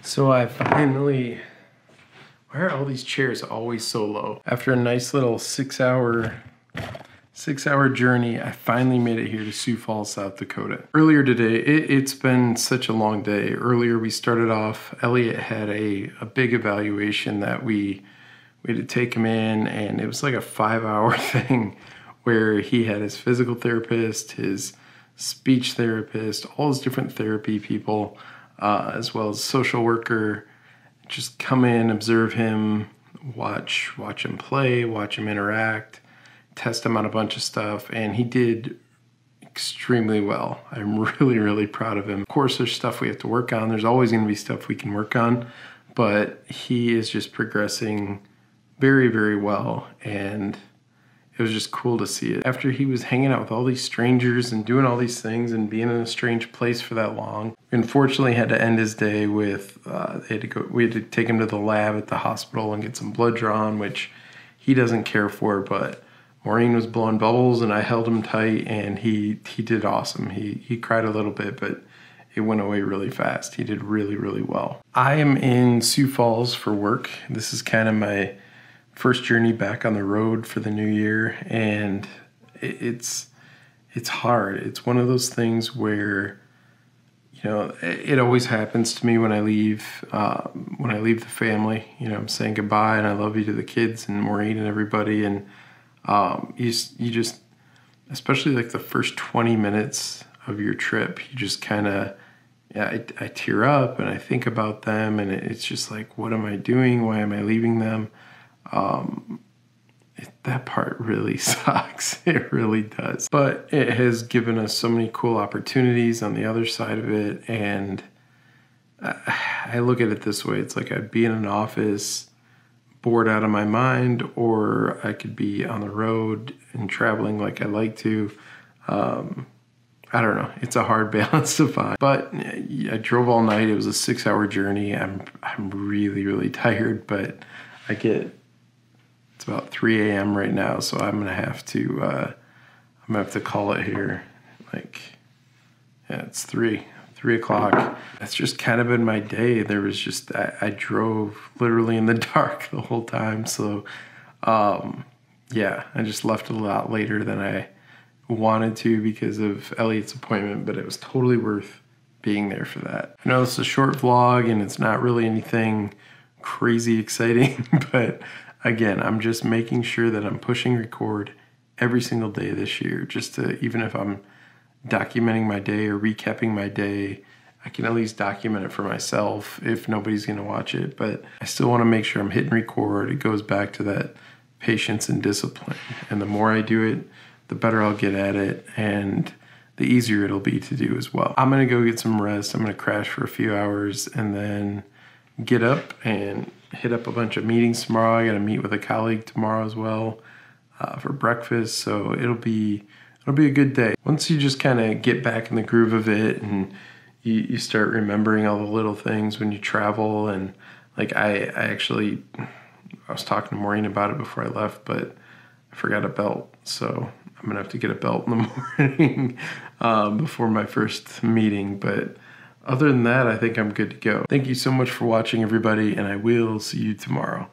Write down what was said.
So I finally, why are all these chairs always so low? After a nice little six hour journey, I finally made it here to Sioux Falls, South Dakota. Earlier today, it's been such a long day. Earlier we started off, Elliot had a big evaluation that we had to take him in, and it was like a 5-hour thing where he had his physical therapist, his speech therapist, all his different therapy people, as well as social worker, just come in, observe him, watch him play, watch him interact, test him on a bunch of stuff, and he did extremely well. I'm really, really proud of him. Of course, there's stuff we have to work on. There's always going to be stuff we can work on, but he is just progressing very, very well, and it was just cool to see it. After he was hanging out with all these strangers and doing all these things and being in a strange place for that long, we unfortunately had to end his day with, we had to take him to the lab at the hospital and get some blood drawn, which he doesn't care for, but Maureen was blowing bubbles and I held him tight, and he did awesome. He cried a little bit, but it went away really fast. He did really, really well. I am in Sioux Falls for work. This is kind of my first journey back on the road for the new year, and it's hard. It's one of those things where, you know, it always happens to me when I leave the family. You know, I'm saying goodbye and I love you to the kids and Maureen and everybody, and you just, especially like the first 20 minutes of your trip, you just kind of, I tear up and I think about them, and it's just like, what am I doing? Why am I leaving them? That part really sucks. It really does. But it has given us so many cool opportunities on the other side of it, and I look at it this way. It's like I'd be in an office bored out of my mind, or I could be on the road and traveling like I like to. I don't know. It's a hard balance to find. But I drove all night. It was a 6-hour journey. I'm really, really tired, but it's about 3 a.m. right now, so I'm gonna have to call it here. Like, yeah, it's 3 o'clock. That's just kind of been my day. There was just, I drove literally in the dark the whole time. So, yeah, I just left a lot later than I wanted to because of Elliot's appointment, but it was totally worth being there for that. I know it's a short vlog and it's not really anything crazy exciting, but again, I'm just making sure that I'm pushing record every single day this year, just to, even if I'm documenting my day or recapping my day, I can at least document it for myself if nobody's going to watch it. But I still want to make sure I'm hitting record. It goes back to that patience and discipline. And the more I do it, the better I'll get at it, and the easier it'll be to do as well. I'm going to go get some rest. I'm going to crash for a few hours and then get up and hit up a bunch of meetings tomorrow. I got to meet with a colleague tomorrow as well for breakfast. So it'll be a good day. Once you just kind of get back in the groove of it, and you start remembering all the little things when you travel. And like I was talking to Maureen about it before I left, but I forgot a belt. So I'm gonna have to get a belt in the morning before my first meeting. But other than that, I think I'm good to go. Thank you so much for watching, everybody, and I will see you tomorrow.